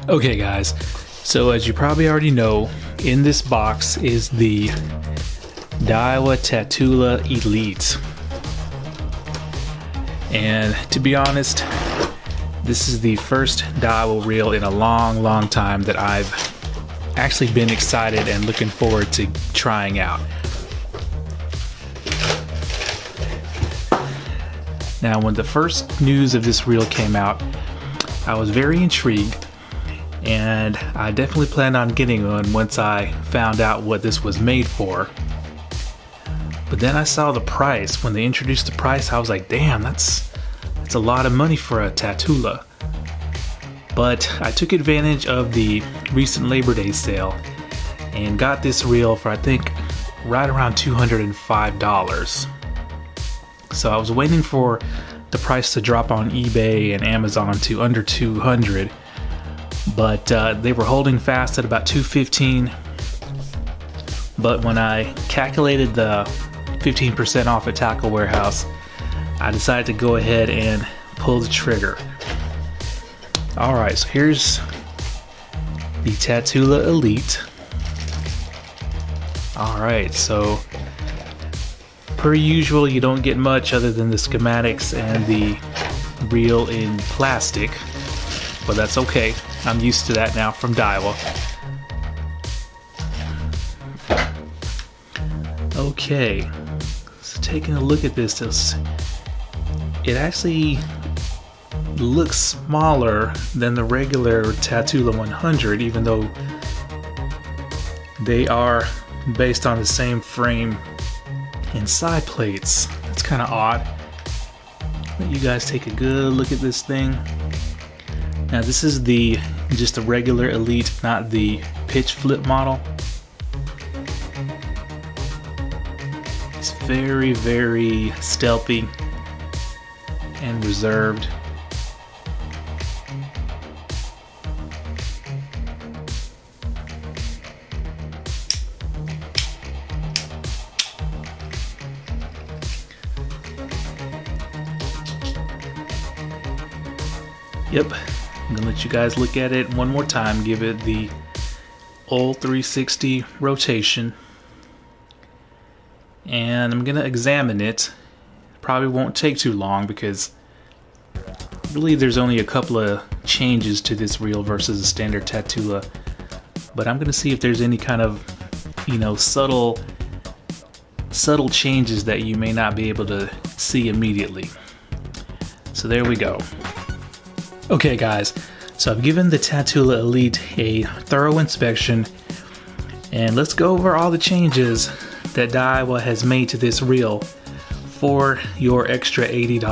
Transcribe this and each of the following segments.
Okay guys, so as you probably already know, in this box is the Daiwa Tatula Elite. And to be honest, this is the first Daiwa reel in a long time that I've actually been excited and looking forward to trying out. Now, when the first news of this reel came out, I was very intrigued, and I definitely planned on getting one once I found out what this was made for. But then I saw the price. When they introduced the price, I was like, damn, that's a lot of money for a Tatula. But I took advantage of the recent Labor Day sale and got this reel for, I think, right around $205. So I was waiting for the price to drop on eBay and Amazon to under 200, but they were holding fast at about 215. But when I calculated the 15% off at Tackle Warehouse, I decided to go ahead and pull the trigger. Alright, so here's the Tatula Elite. Alright, so per usual, you don't get much other than the schematics and the reel in plastic, but that's okay. I'm used to that now from Daiwa. Okay, so taking a look at this, it actually looks smaller than the regular Tatula 100, even though they are based on the same frame and side plates. That's kind of odd. Let you guys take a good look at this thing. Now this is just the regular Elite, not the pitch flip model. It's very stealthy and reserved. Yep, I'm gonna let you guys look at it one more time, give it the old 360 rotation, and I'm gonna examine it. Probably won't take too long because I believe there's only a couple of changes to this reel versus a standard Tatula, but I'm gonna see if there's any kind of, you know, subtle changes that you may not be able to see immediately. So there we go. Okay guys, so I've given the Tatula Elite a thorough inspection, and let's go over all the changes that Daiwa has made to this reel for your extra $80.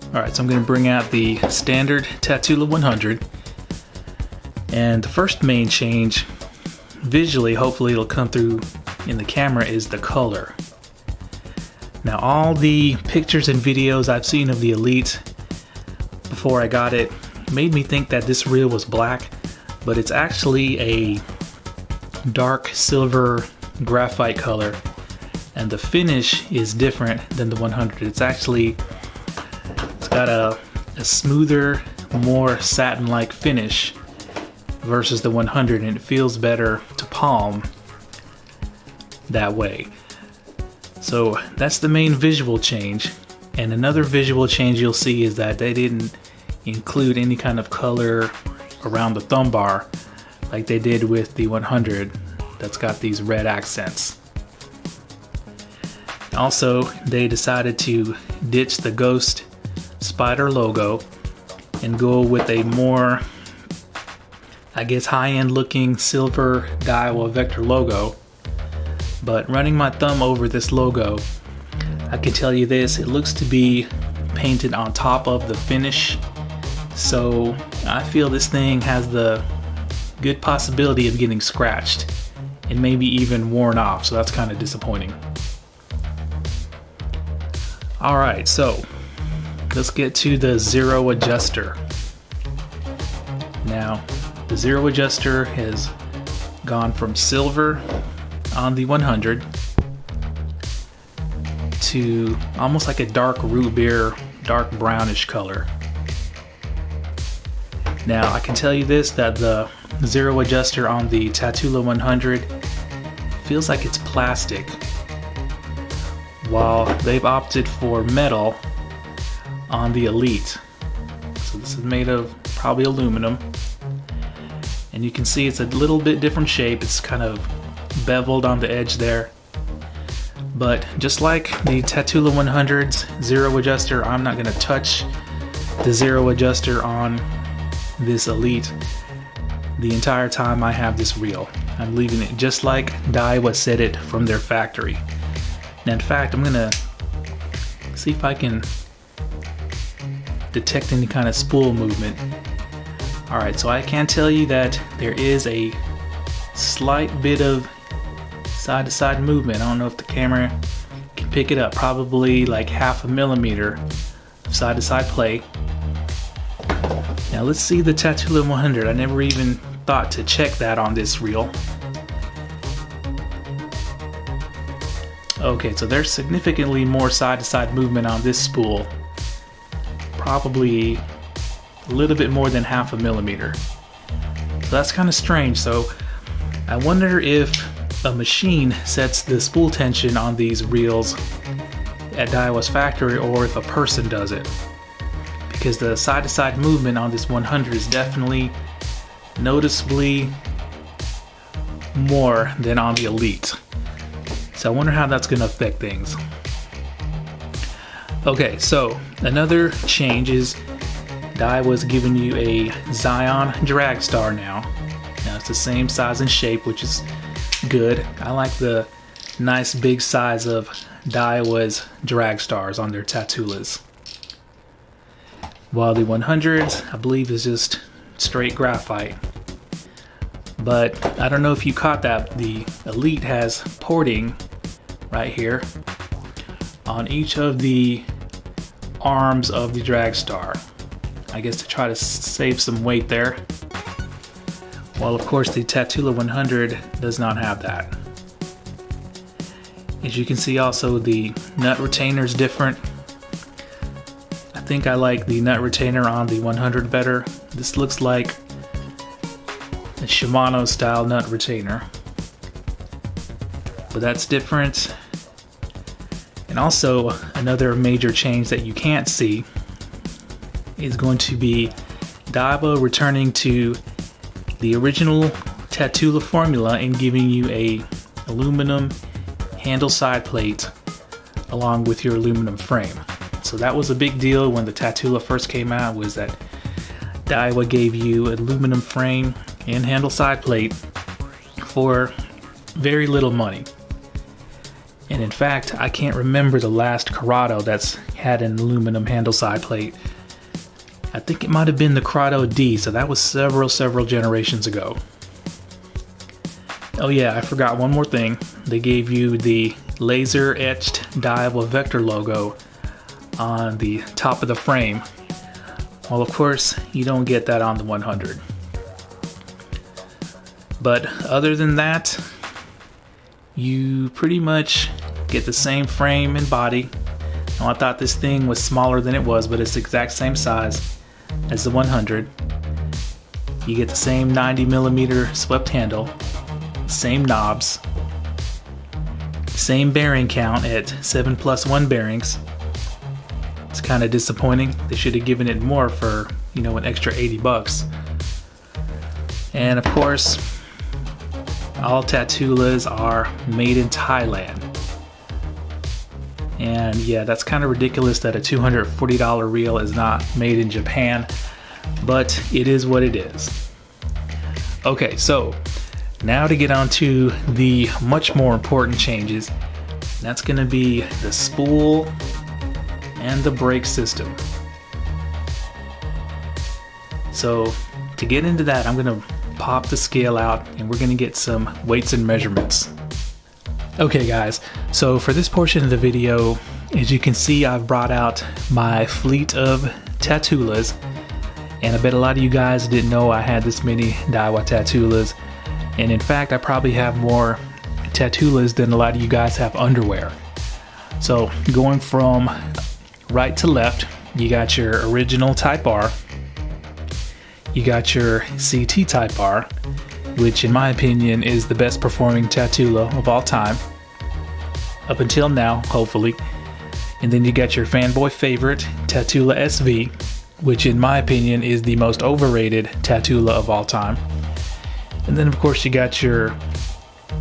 Alright, so I'm going to bring out the standard Tatula 100, and the first main change, visually, hopefully it'll come through in the camera, is the color. Now all the pictures and videos I've seen of the Elite before I got it made me think that this reel was black, but it's actually a dark silver graphite color, and the finish is different than the 100. It's got a smoother, more satin-like finish versus the 100, and it feels better to palm that way. So that's the main visual change. And another visual change you'll see is that they didn't include any kind of color around the thumb bar like they did with the 100 that's got these red accents. Also, they decided to ditch the ghost spider logo and go with a more, I guess, high-end looking silver Daiwa vector logo. But running my thumb over this logo, I can tell you this, it looks to be painted on top of the finish, so I feel this thing has the good possibility of getting scratched and maybe even worn off, so that's kind of disappointing. Alright, so let's get to the zero adjuster. Now, the zero adjuster has gone from silver on the 100 to almost like a dark root beer, dark brownish color. Now I can tell you this, that the zero adjuster on the Tatula 100 feels like it's plastic, while they've opted for metal on the Elite. So this is made of probably aluminum, and you can see it's a little bit different shape. It's kind of beveled on the edge there. But just like the Tatula 100's zero adjuster, I'm not going to touch the zero adjuster on this Elite the entire time I have this reel. I'm leaving it just like Daiwa said it from their factory. And in fact, I'm going to see if I can detect any kind of spool movement. Alright, so I can tell you that there is a slight bit of side-to-side movement. I don't know if the camera can pick it up. Probably like 0.5 millimeter of side-to-side play. Now let's see the Tatula 100. I never even thought to check that on this reel. Okay, so there's significantly more side-to-side movement on this spool. Probably a little bit more than 0.5 millimeter. So that's kind of strange. So I wonder if a machine sets the spool tension on these reels at Daiwa's factory, or if a person does it. Because the side-to-side movement on this 100 is definitely noticeably more than on the Elite. So I wonder how that's going to affect things. Okay, so another change is Daiwa's giving you a Zion drag star now. Now it's the same size and shape, which is good. I like the nice big size of Daiwa's drag stars on their Tatulas. While the 100s, I believe, is just straight graphite. But I don't know if you caught that, the Elite has porting right here on each of the arms of the drag star. I guess to try to save some weight there. While of course the Tatula 100 does not have that. As you can see also, the nut retainer is different. I think I like the nut retainer on the 100 better. This looks like a Shimano style nut retainer. But that's different. And also another major change that you can't see is going to be Daiwa returning to the original Tatula formula and giving you a aluminum handle side plate along with your aluminum frame. So that was a big deal when the Tatula first came out, was that Daiwa gave you an aluminum frame and handle side plate for very little money. And in fact, I can't remember the last CURADO that's had an aluminum handle side plate. I think it might have been the CURADO D, so that was several generations ago. Oh yeah, I forgot one more thing. They gave you the laser etched Daiwa vector logo on the top of the frame. Well, of course, you don't get that on the 100. But other than that, you pretty much get the same frame and body. Now, I thought this thing was smaller than it was, but it's the exact same size as the 100. You get the same 90mm swept handle, same knobs, same bearing count at 7+1 bearings. It's kind of disappointing. They should have given it more for, you know, an extra $80. And of course, all Tatulas are made in Thailand. And yeah, that's kind of ridiculous that a $240 reel is not made in Japan, but it is what it is. Okay, so now to get on to the much more important changes. That's going to be the spool and the brake system. So to get into that, I'm going to pop the scale out and we're going to get some weights and measurements. Okay guys, so for this portion of the video, as you can see, I've brought out my fleet of Tatulas, and I bet a lot of you guys didn't know I had this many Daiwa Tatulas, and in fact I probably have more Tatulas than a lot of you guys have underwear. So going from right to left, you got your original Type R, you got your CT Type R, which in my opinion is the best performing Tatula of all time. Up until now, hopefully. And then you got your fanboy favorite, Tatula SV, which in my opinion is the most overrated Tatula of all time. And then of course you got your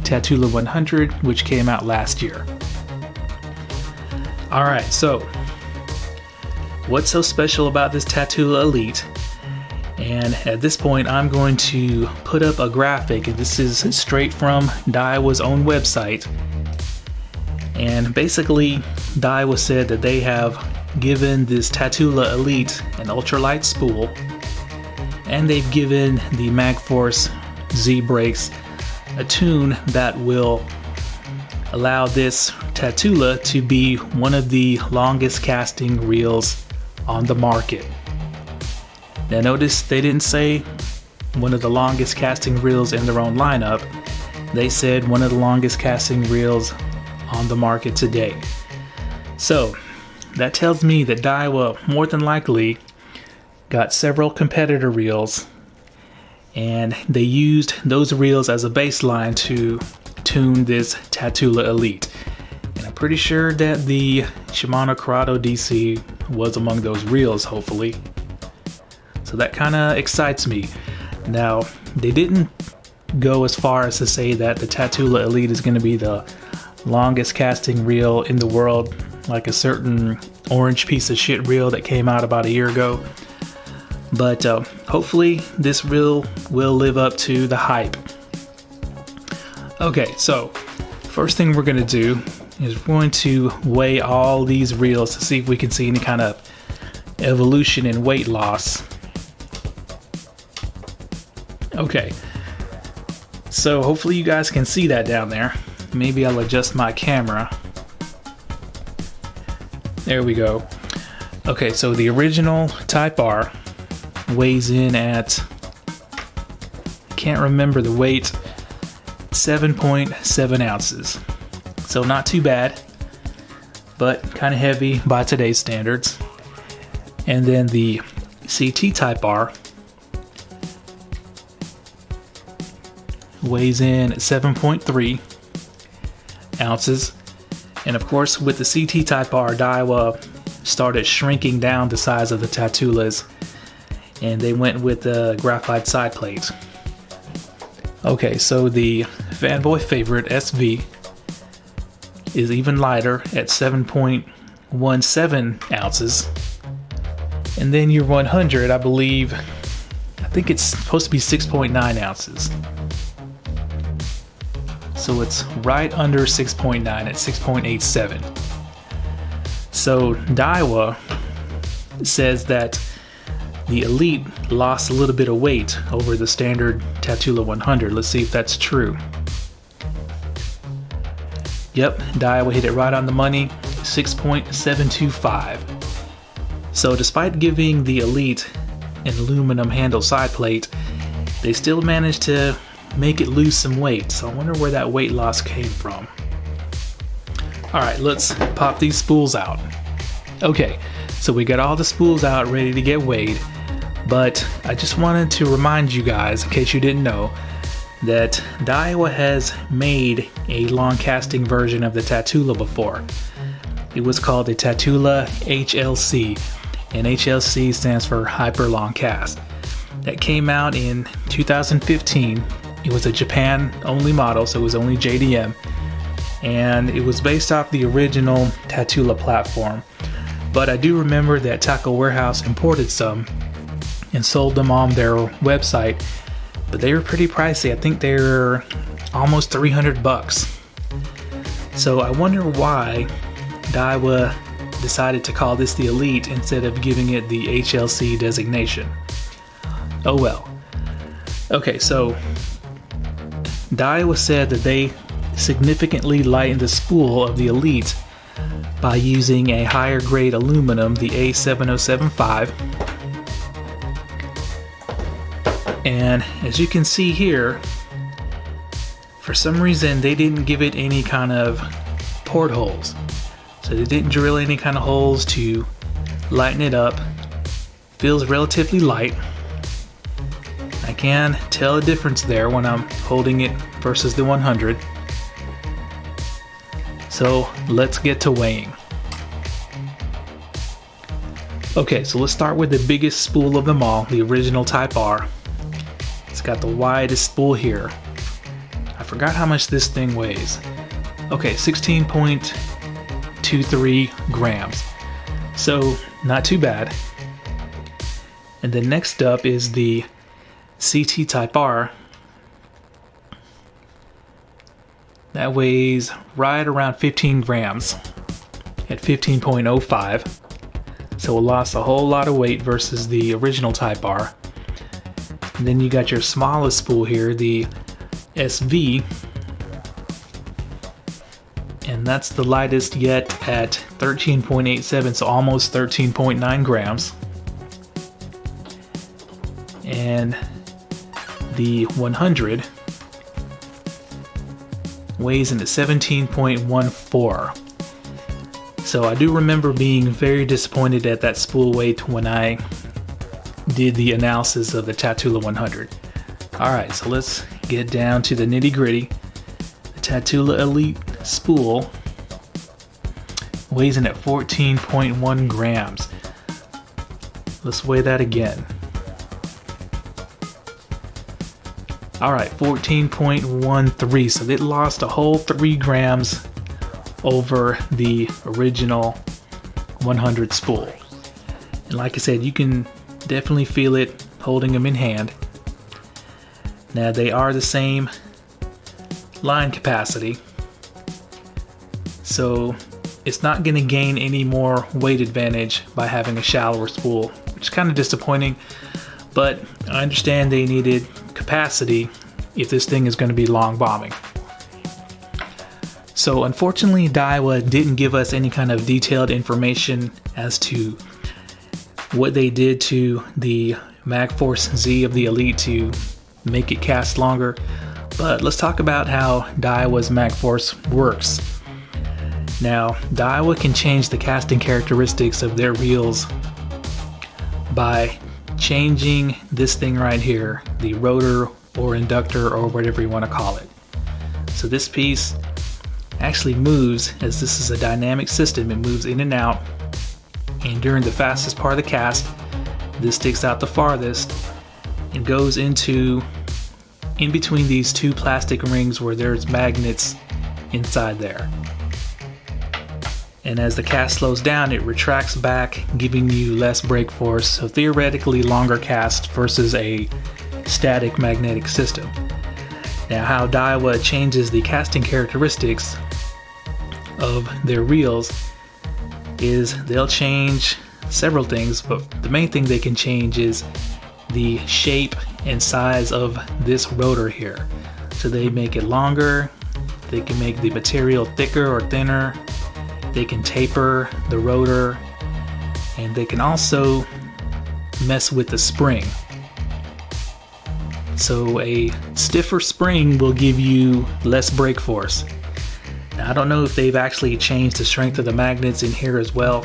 Tatula 100, which came out last year. Alright, so what's so special about this Tatula Elite? And at this point I'm going to put up a graphic, and this is straight from Daiwa's own website. And basically Daiwa said that they have given this Tatula Elite an ultralight spool, and they've given the Magforce Z brakes a tune that will allow this Tatula to be one of the longest casting reels on the market. Now notice they didn't say one of the longest casting reels in their own lineup. They said one of the longest casting reels on the market today. So that tells me that Daiwa more than likely got several competitor reels, and they used those reels as a baseline to tune this Tatula Elite. And I'm pretty sure that the Shimano CURADO DC was among those reels, hopefully. So that kind of excites me. Now, they didn't go as far as to say that the Tatula Elite is going to be the longest casting reel in the world, like a certain orange piece of shit reel that came out about a year ago. But hopefully this reel will live up to the hype. Okay, so first thing we're going to do is we're going to weigh all these reels to see if we can see any kind of evolution in weight loss. Okay, so hopefully you guys can see that down there. Maybe I'll adjust my camera. There we go. Okay, so the original Type R weighs in at, I can't remember the weight, 7.7 ounces. So not too bad, but kind of heavy by today's standards. And then the CT Type R weighs in at 7.3 ounces. And of course, with the CT Type R, Daiwa started shrinking down the size of the Tatulas, and they went with the graphite side plate. Okay, so the fanboy favorite SV is even lighter at 7.17 ounces. And then your 100, I think it's supposed to be 6.9 ounces. So it's right under 6.9 at 6.87. So Daiwa says that the Elite lost a little bit of weight over the standard Tatula 100. Let's see if that's true. Yep, Daiwa hit it right on the money, 6.725. So despite giving the Elite an aluminum handle side plate, they still managed to make it lose some weight. So I wonder where that weight loss came from. Alright, let's pop these spools out. Okay, so we got all the spools out ready to get weighed, but I just wanted to remind you guys, in case you didn't know, that Daiwa has made a long casting version of the Tatula before. It was called the Tatula HLC, and HLC stands for Hyper Long Cast. That came out in 2015. It was a Japan only model, so it was only JDM, and it was based off the original Tatula platform. But I do remember that Taco Warehouse imported some and sold them on their website, but they were pretty pricey. I think they were almost $300. So I wonder why Daiwa decided to call this the Elite instead of giving it the HLC designation. Oh well. Okay, so Daiwa said that they significantly lightened the spool of the Elite by using a higher grade aluminum, the A7075. And as you can see here, for some reason they didn't give it any kind of portholes. So they didn't drill any kind of holes to lighten it up. Feels relatively light. I can tell a difference there when I'm holding it versus the 100. So let's get to weighing. Okay, so let's start with the biggest spool of them all, the original Type R. It's got the widest spool here. I forgot how much this thing weighs. Okay, 16.23 grams. So not too bad. And then next up is the CT Type R. That weighs right around 15 grams at 15.05. So it lost a whole lot of weight versus the original Type R. And then you got your smallest spool here, the SV. And that's the lightest yet at 13.87, so almost 13.9 grams. And the 100 weighs in at 17.14. So I do remember being very disappointed at that spool weight when I did the analysis of the Tatula 100. Alright, so let's get down to the nitty gritty. The Tatula Elite spool weighs in at 14.1 grams. Let's weigh that again. Alright, 14.13, so it lost a whole 3 grams over the original 100 spool. And like I said, you can definitely feel it holding them in hand. Now they are the same line capacity, so it's not going to gain any more weight advantage by having a shallower spool, which is kind of disappointing, but I understand they needed capacity if this thing is going to be long bombing. So unfortunately, Daiwa didn't give us any kind of detailed information as to what they did to the MagForce Z of the Elite to make it cast longer. But let's talk about how Daiwa's MagForce works. Now, Daiwa can change the casting characteristics of their reels by changing this thing right here, the rotor or inductor or whatever you want to call it. So this piece actually moves, as this is a dynamic system, it moves in and out, and during the fastest part of the cast, this sticks out the farthest and goes in between these two plastic rings where there's magnets inside there. And as the cast slows down, it retracts back, giving you less brake force, so theoretically longer cast versus a static magnetic system. Now, how Daiwa changes the casting characteristics of their reels is they'll change several things, but the main thing they can change is the shape and size of this rotor here. So they make it longer, they can make the material thicker or thinner, they can taper the rotor, and they can also mess with the spring. So a stiffer spring will give you less brake force. Now, I don't know if they've actually changed the strength of the magnets in here as well.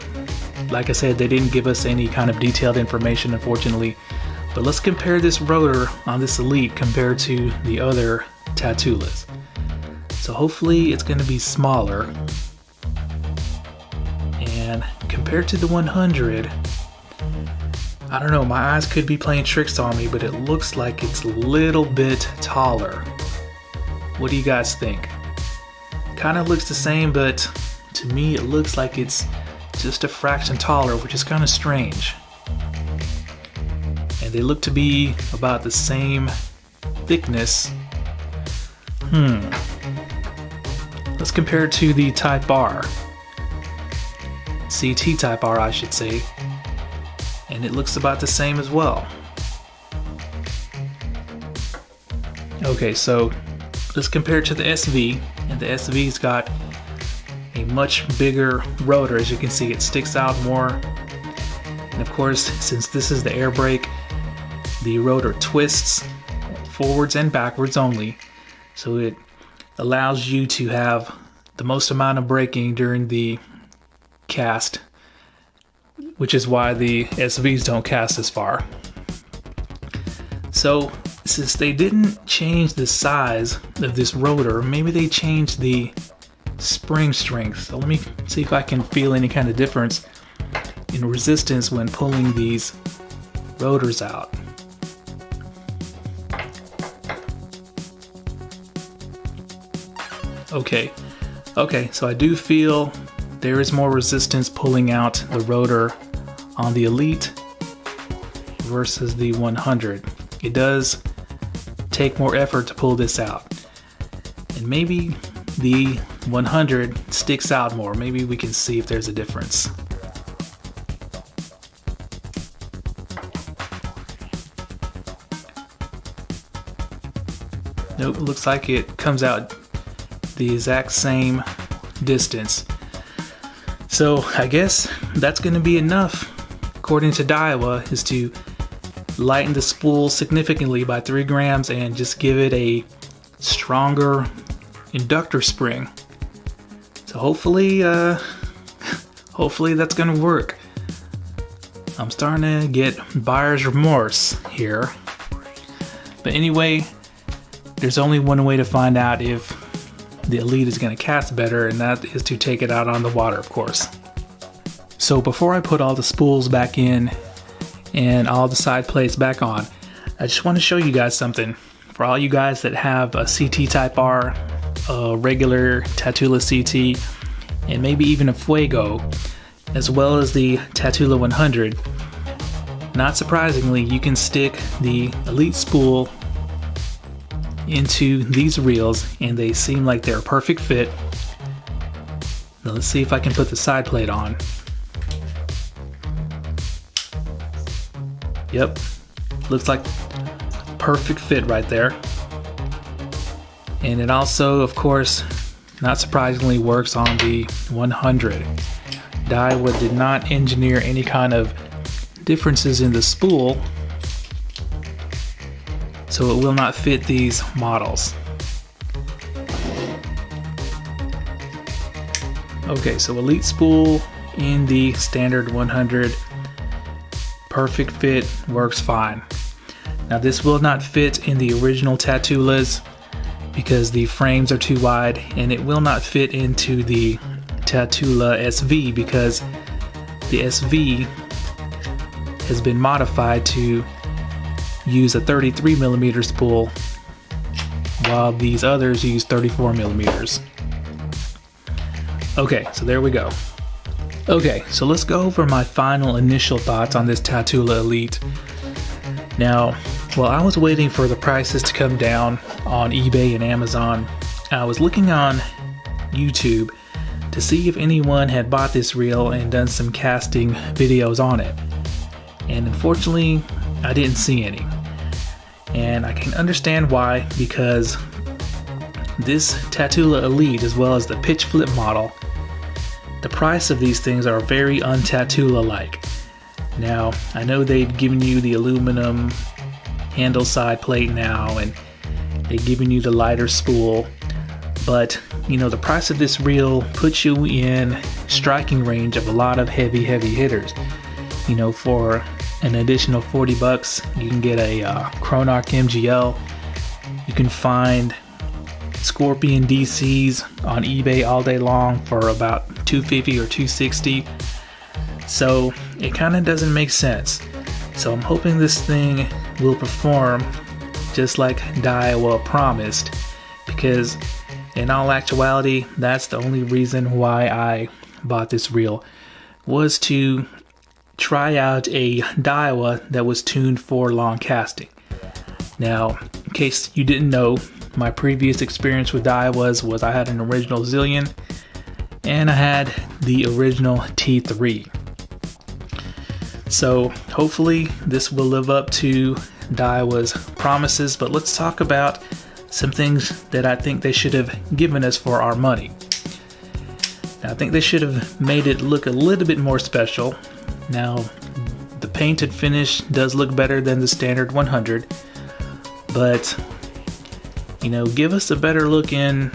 Like I said, they didn't give us any kind of detailed information, unfortunately. But let's compare this rotor on this Elite compared to the other Tatulas. So hopefully it's going to be smaller. And compared to the 100, I don't know, my eyes could be playing tricks on me, but it looks like it's a little bit taller. What do you guys think? Kind of looks the same, but to me it looks like it's just a fraction taller, which is kind of strange. And they look to be about the same thickness. Let's compare it to the Type R. CT Type R, I should say. And it looks about the same as well. Okay, so let's compare it to the SV, and the SV's got a much bigger rotor. As you can see, it sticks out more. And of course, since this is the air brake, the rotor twists forwards and backwards only, so it allows you to have the most amount of braking during the cast, which is why the SVs don't cast as far. So since they didn't change the size of this rotor, maybe they changed the spring strength. So let me see if I can feel any kind of difference in resistance when pulling these rotors out. Okay, so I do feel there is more resistance pulling out the rotor on the Elite versus the 100. It does take more effort to pull this out. And maybe the 100 sticks out more. Maybe we can see if there's a difference. Nope, looks like it comes out the exact same distance. So I guess that's going to be enough, according to Daiwa, is to lighten the spool significantly by 3 grams and just give it a stronger inductor spring. So hopefully that's going to work. I'm starting to get buyer's remorse here. But anyway, there's only one way to find out if the Elite is going to cast better, and that is to take it out on the water, of course. So before I put all the spools back in and all the side plates back on, I just want to show you guys something. For all you guys that have a CT Type R, a regular Tatula CT, and maybe even a Fuego, as well as the Tatula 100, not surprisingly, you can stick the Elite spool into these reels and they seem like they're a perfect fit. Now let's see if I can put the side plate on. Yep, looks like perfect fit right there. And it also, of course, not surprisingly, works on the 100. Daiwa did not engineer any kind of differences in the spool, so it will not fit these models. Okay, so Elite spool in the standard 100, perfect fit, works fine. Now this will not fit in the original Tatulas because the frames are too wide, and it will not fit into the Tatula SV because the SV has been modified to use a 33mm spool while these others use 34mm. Okay, so there we go. Okay, so let's go over my final initial thoughts on this Tatula Elite. Now, while I was waiting for the prices to come down on eBay and Amazon, I was looking on YouTube to see if anyone had bought this reel and done some casting videos on it. And unfortunately, I didn't see any. And I can understand why, because this Tatula Elite, as well as the pitch flip model, the price of these things are very un-Tatula-like. Now, I know they've given you the aluminum handle side plate now, and they've given you the lighter spool, but you know, the price of this reel puts you in striking range of a lot of heavy hitters. You know, for an additional $40, you can get a CHRONARCH MGL. You can find Scorpion DCs on eBay all day long for about $250 or $260. So it kind of doesn't make sense. So I'm hoping this thing will perform just like Daiwa promised, because in all actuality, that's the only reason why I bought this reel, was to try out a Daiwa that was tuned for long casting. Now, in case you didn't know, my previous experience with Daiwas was I had an original Zillion and I had the original T3. So hopefully this will live up to Daiwa's promises, but let's talk about some things that I think they should have given us for our money. Now, I think they should have made it look a little bit more special. Now, the painted finish does look better than the standard 100, but you know, give us a better looking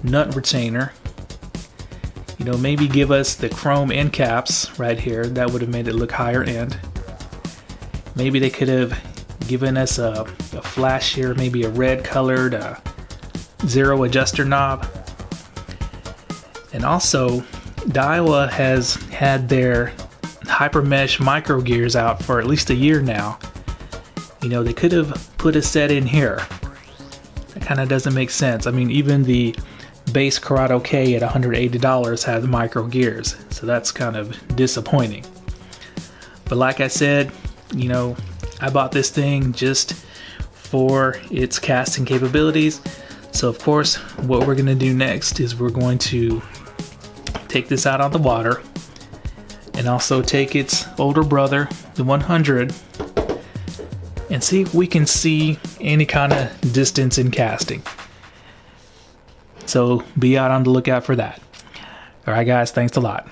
nut retainer. You know, maybe give us the chrome end caps right here. That would have made it look higher end. Maybe they could have giving us a flash here, maybe a red colored zero adjuster knob. And also, Daiwa has had their Hyper Mesh micro gears out for at least a year now. You know, they could have put a set in here. That kind of doesn't make sense. I mean, even the base CURADO K at $180 has micro gears, so that's kind of disappointing. But like I said, you know, I bought this thing just for its casting capabilities. So of course, what we're going to do next is we're going to take this out on the water and also take its older brother, the 100, and see if we can see any kind of distance in casting. So be out on the lookout for that. Alright guys, thanks a lot.